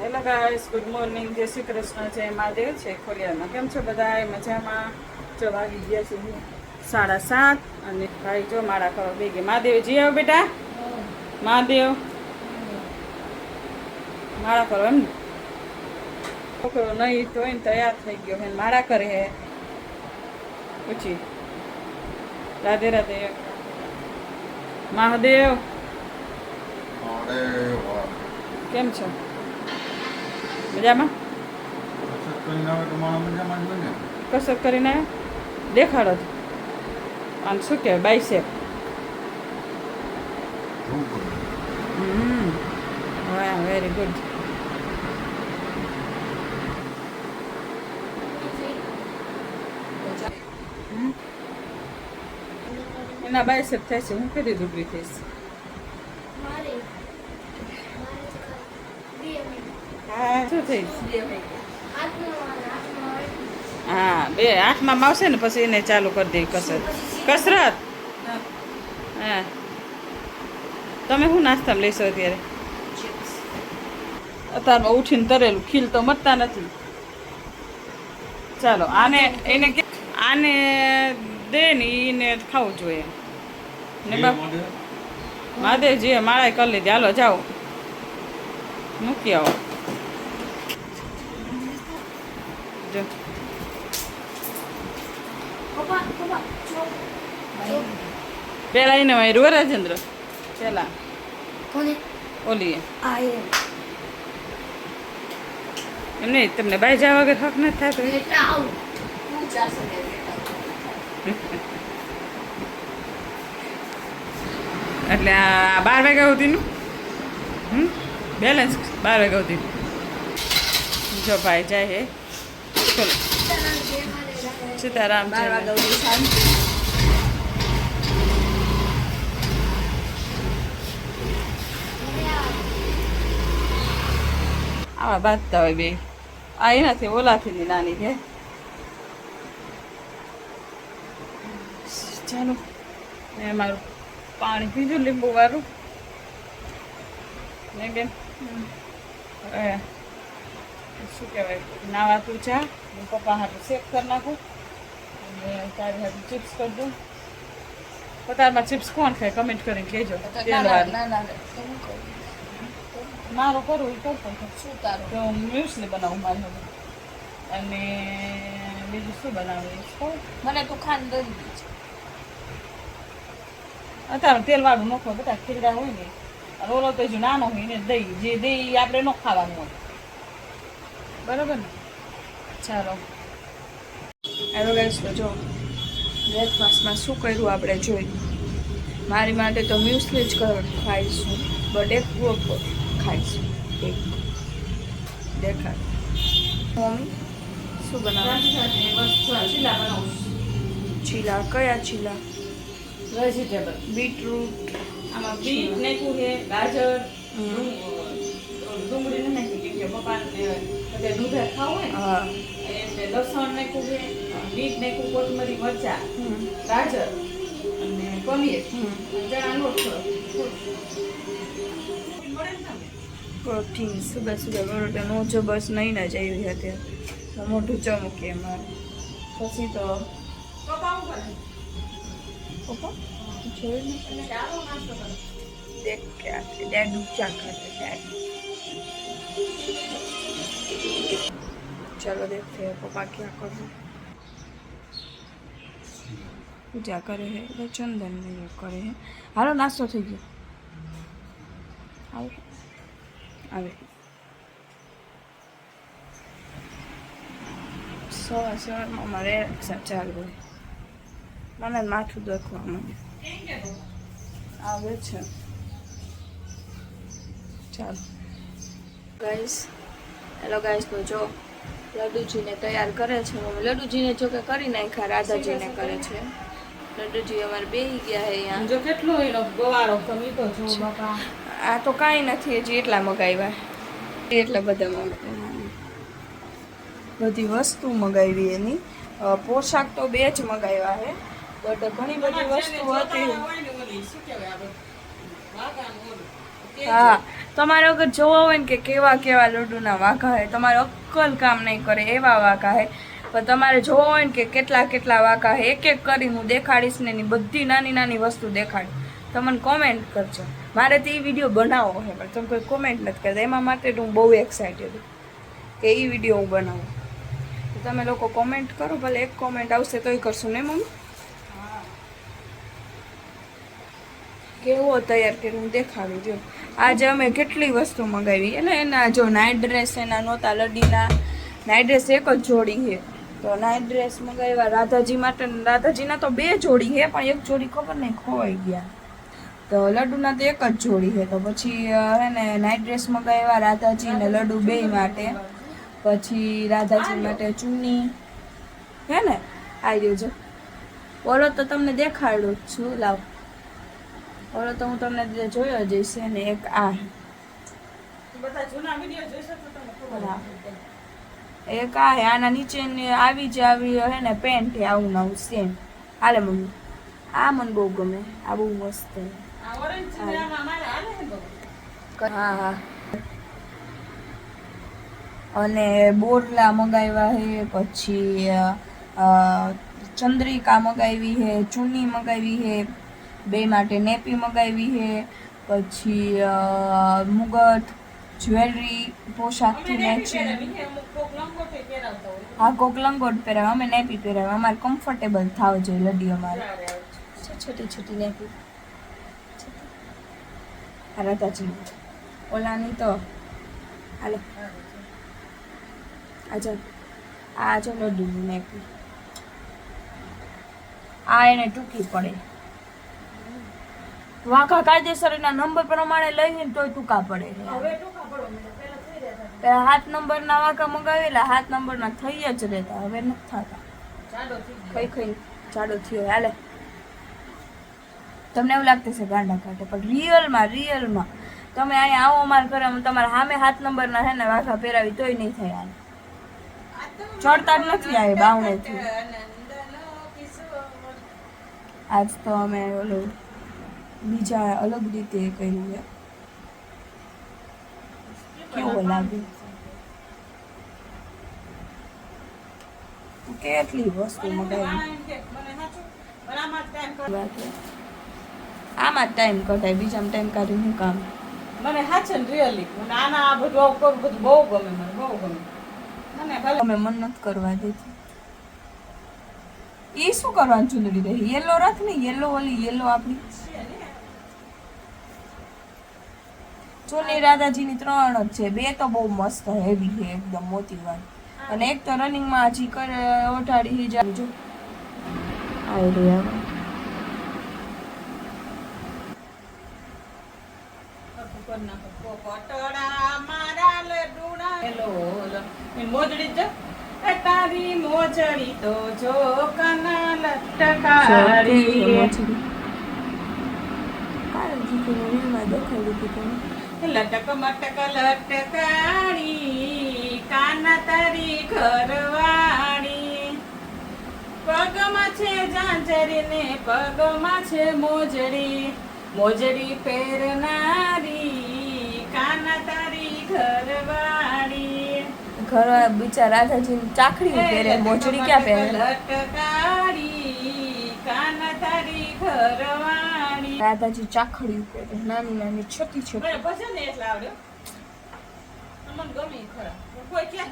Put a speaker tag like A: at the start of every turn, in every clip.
A: Hello guys, good morning, જય શ્રી કૃષ્ણ, જય મહાદેવ છે ખોડિયારમાં. કેમ છો બધા? મજામાં? જો વાગી ગયા છે 7:30 અને ભાઈ જો મારા કરો ભેગી. મહાદેવજી આવો બેટા. મહાદેવ માળા કરો એમ ને. છોકરો નહીં તો એને તૈયાર થઈ ગયો હે, માળા કરે હે. પૂછી રાધે રાધે. મહાદેવ કેમ છો? મજામાં? કસરત કરીને દેખાડો છો આમ શું કહેવાય? બાયસેપ. વાહ, વેરી ગુડ. એના બાયસેપ થાય છે. હું કરી દુબળી થઈશ. હા, શું થઈશ? હા, 8માં આવશે ને પછી એને ચાલુ કરી દે કસરત. કસરત. હા, તમે શું નાસ્તામાં લેશો અત્યારે? અત્યારમાં ઉઠીને તરેલું ખીલ તો મળતા નથી. ચાલો આને આને દે ને એને ખાવું જોઈએ ને. મહાદેવજીએ માળાએ કરી લીધી. હાલો જાઓ, મૂકી આવો. જો પેલા એને વાયરું રાજેન્દ્ર પેલા ઓલી એમ નહીં. તમને બાઈ જવા વગર હક નથી થતો. એટલે આ 12 વાગ્યા સુધીનું બેલેન્સ 12 વાગ્યા સુધી. જો ભાઈ જાય હે. ચલો સીતારામ. આવા બાંધતા હોય બે. આ એનાથી ઓલાથી નાની છે. ચાલો મેં મારું પાણી પીધું લીંબુ વાળું નહીં બેન. શું કહેવાય, નાવા તું ચા. પપ્પા હાથું શેક કરી નાખું અને તારી હાથું ચિપ્સ કરી દઉં. પતારમાં ચિપ્સ કોણ ખાય કમેન્ટ કરીને કહેજો. મારો કરું એ કરતો શું તારું તો હું મ્યુસલી બનાવું મારી હવે. અને બીજું શું બનાવીશ મને તું ખાંડ દઈ દીધી. અત્યારે તેલવાળું નખો બધા ખીરડા હોય ને. અને ઓલો તો હજુ નાનો હોય ને દહીં જે દહીં આપણે ન ખાવાનું હોય. બરાબર ને? ચાલો હેલો ગાઈસ, તો જો બ્રેકફાસ્ટમાં શું કર્યું આપણે જોઈ. મારી માટે તો મ્યુસલી જ ખાઈશું, બટ એક ખાઈશું. એક દેખાડ મમ્મી શું બનાવે? ચીલા. કયા ચીલા? વેજીટેબલ. બીટરૂટ. આમાં બીટ નાખ્યું છે, ગાજર, ડુંગળી ને નાખી કે પપ્પાને અત્યારે દૂધ ખાવું હોય. હા, એટલે લસણ નાખ્યું છે, બીટ નાખ્યું, કોથમરી, મરચા, ગાજર અને પનીર, ચણા લોટ. પ્રોટીન સુબહ સુબહ બરોબર નો જો બસ નહીં ના જઈ હતી મોઢું ચમકે મારે. પછી તો પપ્પા देख के आते डैडू क्या करते डैड. चलो देखते हैं पापा क्या कर रहे. पूजा करे है એટલે ચંદન ને એ કરે है. હાલો નાસ્તો થઈ ગયો. આવે આવે સવારમાં મારે ચાલુ હોય. મને માથું દુખવા માંડે આવે છે. ચાલો ગાઈસ, હેલો ગાઈસ, તો જો લડ્ડુજીને તૈયાર કરે છે. લડ્ડુજીને જો કે કરી નાખ્યા, રાધાજીને કરે છે. લડ્ડુજી અમારે બેહી ગયા હે અહીંયા. જો કેટલો એનો ગવારો તમે તો જો બાપા. આ તો કાંઈ નથી, હજી એટલા મગાવ્યા. એટલા બધા બધી વસ્તુ મગાવી એની. પોશાક તો 2 જ મગાવ્યા હે, બટ ઘણી બધી વસ્તુ હતી. હા, તમારે અગર જોવા હોય ને કે કેવા કેવા લડ્ડુના વાઘા હે, તમારે અક્કલ કામ નહીં કરે એવા વાઘા હે. પણ તમારે જોવા હોય ને કે કેટલા કેટલા વાઘા હે, એક એક કરી હું દેખાડીશ ને એની બધી નાની નાની વસ્તુ દેખાડીશ. તમને કોમેન્ટ કરજો. મારે તો એ વિડીયો બનાવવો છે પણ તમે કોઈ કોમેન્ટ નથી કરતા. એમાં માટે હું બહુ એક્સાઇટેડ કે એ વિડીયો હું બનાવું. તો તમે લોકો કોમેન્ટ કરો, ભલે એક કોમેન્ટ આવશે તોય કરશું ને મમ્મી. કેવો તૈયાર કર્યું હું દેખાડું. જો આજે અમે કેટલી વસ્તુ મંગાવી. એટલે એના જો નાઇટ ડ્રેસ એના નહોતા લડીના, નાઇટ ડ્રેસ એક જ જોડી છે. તો નાઇટ ડ્રેસ મંગાવ્યા રાધાજી માટે. રાધાજીના તો 2 જોડી છે પણ એક જોડી ખબર નહીં ખોવાઈ ગયા. તો લડ્ડુના તો એક જ જોડી છે. તો પછી હે ને નાઇટ ડ્રેસ મંગાવ્યા રાધાજી ને લડ્ડુ 2 માટે. પછી રાધાજી માટે ચુન્ની હે ને આવી જો બોલો તો તમને દેખાડું છું. લાવ ઓલો તો હું તમને જોયો જઈશ ને એક આ બધા જૂના વિડિયો જોઈશે તો તમને ખબર પડે. એક આ હે આના નીચે આવી જ આવી હે ને પેન્ટ હે આવું નવું સેમ. હાલે મમ્મી આ મને બહુ ગમે. આ બહુ મસ્ત છે. આ ઓરેન્જ ચિરામાં મારે હાલે હે બહુ. હા હા. અને બોરલા મંગાવ્યા હે. પછી ચંદ્રિકા મંગાવી હે, ચુન્ની મંગાવી હે, 2 માટે નેપી મંગાવી હે. પછી મુગટ જ્વેલરી પોશાકથી મેચિંગ. હા કોક લંગોટ પહેરાવે, અમે નેપી પહેરાવે. અમારે કમ્ફર્ટેબલ થાવ જોઈએ લડી. અમારે છોટી છોટી નેપી રાધાજી ઓલાની તો હાલે. આજો આ જો લડ્ડુની નેપી. આ એને ટૂંકી પડે. વાંકા કાયદેસર એના નંબર પ્રમાણે લઈને તોય ટૂંકા પડે. પેલા 7 નંબરના વાંકા મંગાવેલા, 7 નંબરના થઈ જ રહેતા, હવે નથી થતા. ખાઈ ખાઈ જાડો થયો. હાલે તમને એવું લાગતું છે ગાંડા કાઢે પણ રિયલમાં તમે અહીંયા આવો અમારા ઘરે તમારા સામે 7 નંબરના છે ને વાંકા પહેરાવી તોય નહીં થાય. ચડતા જ નથી આવે બાવણેથી. આજ તો અમે ઓલું બીજા અલગ રીતે કર્યું છે. કેવો લાગે કેટલી વસ્તુ મગાવી. આમાં જ ટાઈમ કઢાય, બીજામાં ટાઈમ કાઢી શું કામ. મને હાચે ને રિયલી આના આ બધું બહુ ગમે. મને બહુ ગમે. મને મન નથી કરવા દેતી. એ શું કરવાનું ચૂંદડી રહી? યેલો રાખ ને, યેલો ઓલી યેલો આપણી ચૂંદડી રાધાજીની 3 જ છે. 2 તો બહુ મસ્ત હેવી છે એકદમ મોતીવાળી. અને એક તો રનિંગમાં હજી ઓઢાડી જાય. જો આઈડિયા મોજડી જ તારી મોજડી તો જો કના લટકારી. લટક મટક લટકારી કાના તારી ઘરવાળી. પગમાં છે ઝાંઝરી ને પગમાં છે મોજડી, મોજડી પહેરનારી કાના તારી ઘરવાળી. ઘર બિચારા રાધાજી ચાકડી પહેરે, મોજડી ક્યાં પહેરે? લટકારી કાના તારી ઘરવાળી. રાધાજી ચાકડી પહેરે, નાની નાની છોટી છોટી.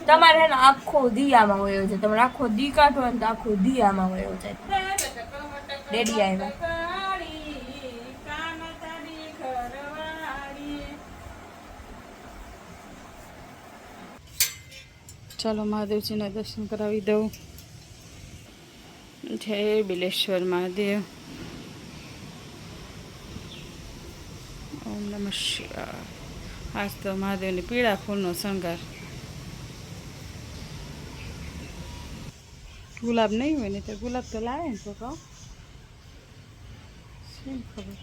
A: તમારે હે ને આખો દિયામાં વયો છે. તમારે આખો દી કાઢો ને તો આખો દિયામાં વયો જાય. ડેડી આવ્યા. ચાલો મહાદેવજીના દર્શન કરાવી દઉં. જય બિલેશ્વર મહાદેવ. ઓમ નમઃ શિવાય. આજ તો મહાદેવની પીળા ફૂલનો શણગાર. ગુલાબ નહીં હોય ને તો ગુલાબ તો લાવે ને તો કહો શું ખબર.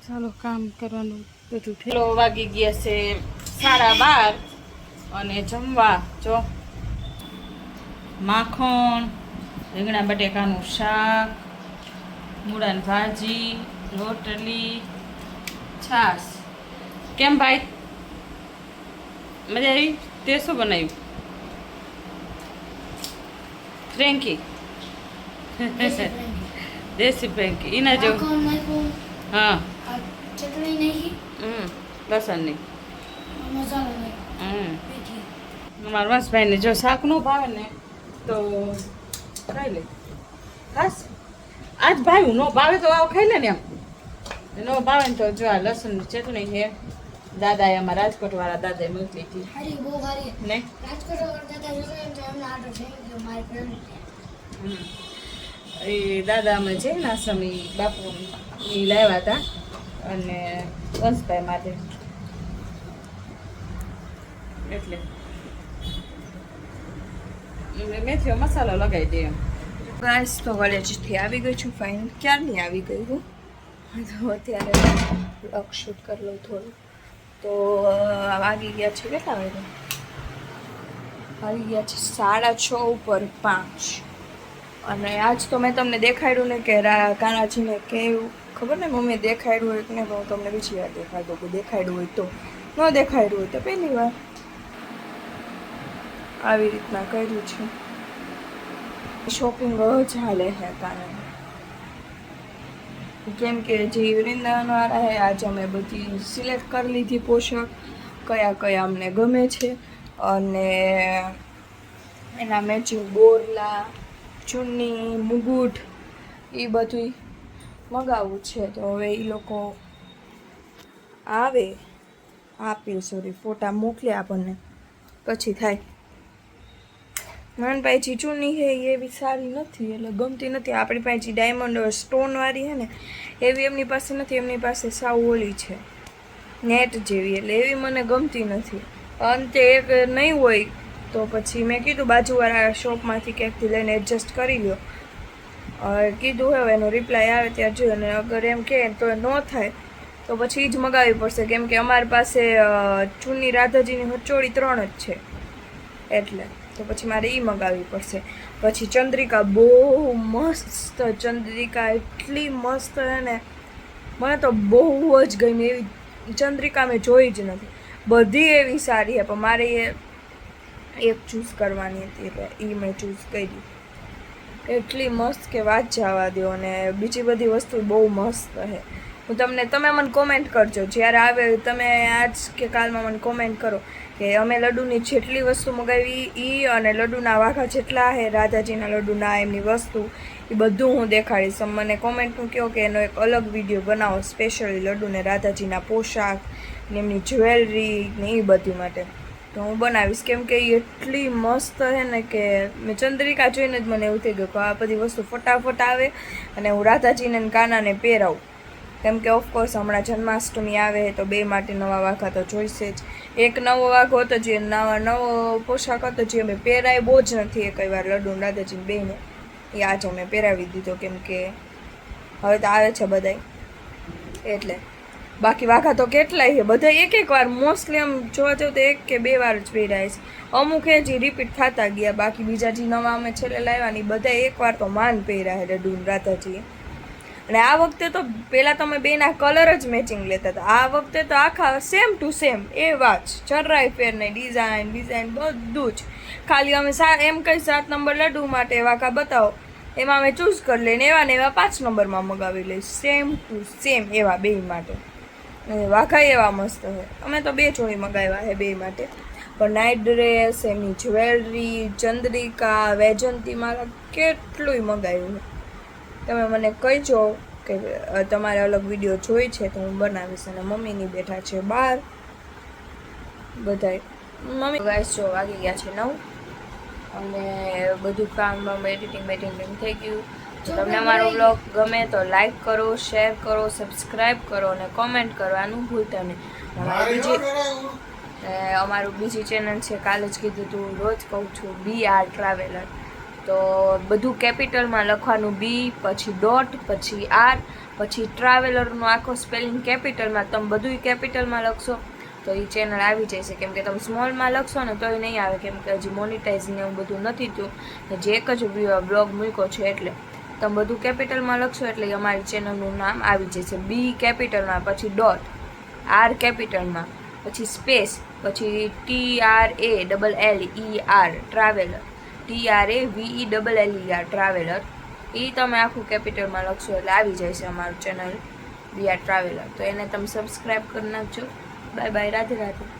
A: ચાલો કામ કરવાનું બધું. થેલો વાગી ગયા છે 12:30 અને જમવા જો માખણ, રીંગણા બટેકાનું શાક, મૂળાની ભાજી, રોટલી, છાશ કેમ ભાઈ મજા આવી? તે શું બનાવ્યું? ફ્રેન્કી દેશી ફ્રેન્કી એના જેવું. હા લસણની. મારા વંશભાઈને જો શાક ન ભાવે ને તો ખાઈ લે. બસ આજ ભાવ્યું, નો ભાવે તો આવ ખાઈ લે ને. એમ નો ભાવે ને તો જો આ લસણની ચટણી છે. દાદાએ અમારા રાજકોટ વાળા દાદાએ મોકલી હતી ને. એ દાદા અમે છે ને આશ્રમ બાપુ એ લાવ્યા હતા અને વંશભાઈ માટે એટલે મેથીનો મસાલો લગાવી દે.
B: ગાઈસ તો કોલેજથી આવી ગઈ છું ફાઇનલ. ક્યારની આવી ગઈ હું તો અત્યારે બ્લોગ શૂટ કરી લઉં થોડું. તો વાગી ગયા છે, કેટલા વાગ્યા? વાગી ગયા છે 6:30 ઉપર 5. અને આજ તો મેં તમને દેખાડ્યું ને કે કાનાજીને કેવું ખબર ને મમ્મીએ દેખાડ્યું હોય કે નહીં, પણ હું તમને બીજી વાર દેખાડું કે દેખાડ્યું હોય તો. ન દેખાડ્યું હોય તો પહેલી વાર આવી રીતના કર્યું છે. શોપિંગ જ હાલે છે કાના, કેમ કે જે વૃંદાવનવાળા છે આજે અમે બધી સિલેક્ટ કરી લીધી પોશાક, કયા કયા અમને ગમે છે અને એના મેચિંગ બોરલા, ચુન્ની, મુગુટ એ બધું મગાવવું છે. તો હવે એ લોકો આવે ફોટા મોકલે આપણને પછી થાય. મારી પાસે ચૂની છે એવી સારી નથી, એટલે ગમતી નથી. આપણી પાસે ડાયમંડ સ્ટોનવાળી છે ને એવી એમની પાસે નથી. એમની પાસે સાવ ઓલી છે નેટ જેવી, એટલે એવી મને ગમતી નથી. અંતે એક નહીં હોય તો પછી મેં કીધું બાજુવાળા શોપમાંથી ક્યાંકથી લઈને એડજસ્ટ કરી લો. કીધું હવે એનો રિપ્લાય આવે ત્યાં જોયું, અને અગર એમ કહે તો ન થાય તો પછી એ જ મગાવવી પડશે. કેમ કે અમારી પાસે ચૂની રાધાજીની હચોળી 3 જ છે, એટલે તો પછી મારે એ મગાવવી પડશે. પછી ચંદ્રિકા બહુ મસ્ત, ચંદ્રિકા એટલી મસ્ત છે ને, મને તો બહુ જ ગમી. એવી ચંદ્રિકા મેં જોઈ જ નથી, બધી એવી સારી છે. પણ મારે એક ચૂઝ કરવાની હતી એટલે એ મેં ચૂઝ કરી. એટલી મસ્ત કે વાત જવા દો, અને બીજી બધી વસ્તુ બહુ મસ્ત છે. તમે મને કોમેન્ટ કરજો જ્યારે આવે, તમે આજ કે કાલમાં મને કોમેન્ટ કરો કે અમે લડ્ડુની જેટલી વસ્તુ મગાવી એ અને લડ્ડુના વાઘા જેટલા છે રાધાજીના લડ્ડુના એમની વસ્તુ એ બધું હું દેખાડીશ. મને કોમેન્ટમાં કહો કે એનો એક અલગ વિડીયો બનાવો સ્પેશિયલી લડ્ડુને રાધાજીના પોશાક ને એમની જ્વેલરી ને એ બધી માટે, તો હું બનાવીશ. કેમ કે એ એટલી મસ્ત છે ને કે મેં ચંદ્રિકા જોઈને જ મને એવું થઈ ગયું કે આ બધી વસ્તુ ફટાફટ આવે અને હું રાધાજીને કાનાને પહેરાવું. કેમ કે ઓફકોર્સ હમણાં જન્માષ્ટમી આવે તો બે માટે નવા વાઘા તો જોઈશે જ. એક નવો વાઘો હતો જે નવો પોશાક હતો જે અમે પહેરાય બહુ જ નથી એક વાર લડ્ડુ રાધાજીને બેને, એ આજે અમે પહેરાવી દીધો. કેમ કે હવે તો આવે છે બધાય એટલે. બાકી વાઘા તો કેટલાય છે, બધા એક વાર મોસ્ટલી આમ જોવા જાવ તો 1 કે 2 વાર જ પહેરાય છે. અમુક એ જ રિપીટ થતા ગયા, બાકી બીજા જે નવા અમે છેલ્લે લાવ્યા ને બધા એકવાર તો માન પહેર્યા છે લડ્ડુ રાધાજીએ. અને આ વખતે તો પહેલાં તમે બેના કલર જ મેચિંગ લેતા હતા, આ વખતે તો આખા સેમ ટુ સેમ એ વાત જરાય ફેર નહીં. ડિઝાઇન બધું જ. ખાલી અમે એમ કહી 7 નંબર લડ્ડુ માટે વાઘા બતાવો, એમાં અમે ચૂઝ કરી લઈને એવા ને એવા 5 નંબરમાં મગાવી લઈશ, સેમ ટુ સેમ એવા બે માટે. વાઘા એવા મસ્ત છે. અમે તો 2 જોડી મગાવ્યા છે બે માટે. પણ નાઇટ ડ્રેસ, એમની જ્વેલરી, ચંદ્રિકા, વૈજંતી મારા કેટલુંય મગાવ્યું છે. તમે મને કહીજો કે તમારે અલગ વિડીયો જોઈ છે તો હું બનાવીશ. અને મમ્મીની બેઠા છે બહાર બધાય. મમ્મી ગાઈસ જો વાગી ગયા છે 9 અને બધું કામ એડિટિંગ થઈ ગયું. જો તમને અમારો વ્લોગ ગમે તો લાઈક કરો, શેર કરો, સબસ્ક્રાઈબ કરો અને કોમેન્ટ કરવાનું ભૂલતા નહીં. અમારું બીજી ચેનલ છે, કાલે જ કીધું તું, રોજ કહું છું, BR ટ્રાવેલર. તો બધું કેપિટલમાં લખવાનું, બી પછી ડોટ પછી આર પછી ટ્રાવેલરનું આખો સ્પેલિંગ કેપિટલમાં. તમે બધું કેપિટલમાં લખશો તો એ ચેનલ આવી જશે. કેમ કે તમે સ્મોલમાં લખશો ને તોય નહીં આવે, કેમ કે હજી મોનિટાઇઝ ને એવું બધું નથી થયું. જે એક જ બ્લોગ મૂક્યો છે એટલે તમે બધું કેપિટલમાં લખશો એટલે અમારી ચેનલનું નામ આવી જશે. બી કેપિટલમાં પછી ડોટ આર કેપિટલમાં, પછી સ્પેસ, પછી TRALLER ટ્રાવેલર, TRAVELLER ટ્રાવેલર. એ તમે આખું કેપિટલમાં લખશો એટલે આવી જાય છે અમારું ચેનલ વી આર ટ્રાવેલર. તો એને તમે સબસ્ક્રાઈબ કરી નાખજો. Bye bye, Radhe Radhe.